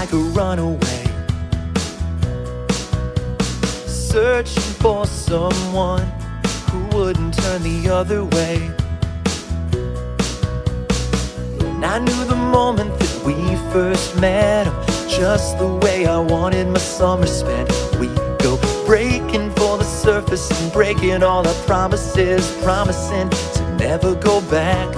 like a runaway, searching for someone who wouldn't turn the other way. And I knew the moment that we first met, just the way I wanted my summer spent. We go breaking for the surface and breaking all our promises, promising to never go back.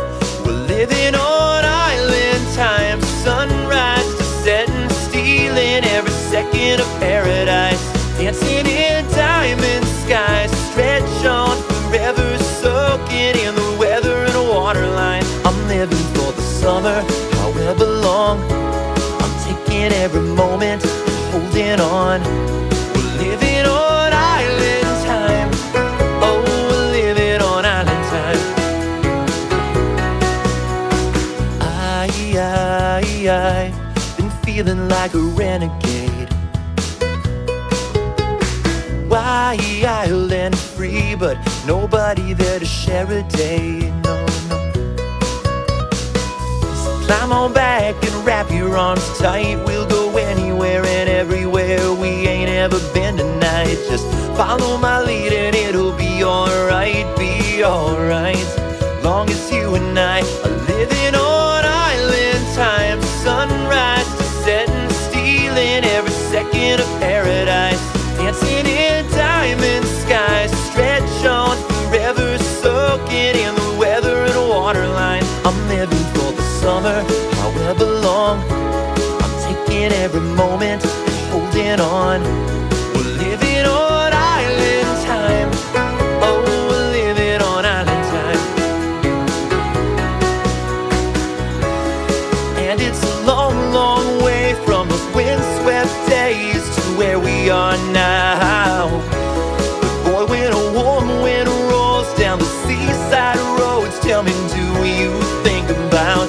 We're living on island time, sunrise to setting, stealing every second of paradise, dancing in diamond skies, stretch on forever, soaking in the weather and waterline. I'm living for the summer, however long. I'm taking every moment, holding on. We're living on island time. Oh, we're living on island time. I've been feeling like a renegade. Why island free, but nobody there to share a day? No, no. So climb on back and wrap your arms tight. We'll go anywhere and everywhere we ain't ever been tonight. Just follow my lead and it'll be alright, be alright. Long as you and I are living on island time, sunrise to setting, stealing every second of paradise, dancing in diamond skies, stretch on forever, soaking in the weather and waterline. I'm living for the summer, however long. I'm taking every moment and holding on. We're living on island time. Oh, we're living on island time. And it's a long, long way from those windswept days to where we are now. But boy, when a warm wind rolls down the seaside roads, tell me, do you think about,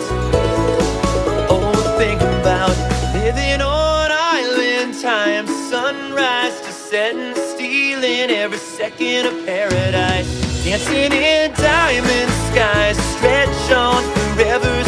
oh, think about living on island time, sunrise to setting, stealing every second of paradise, dancing in diamond skies, stretch on forever,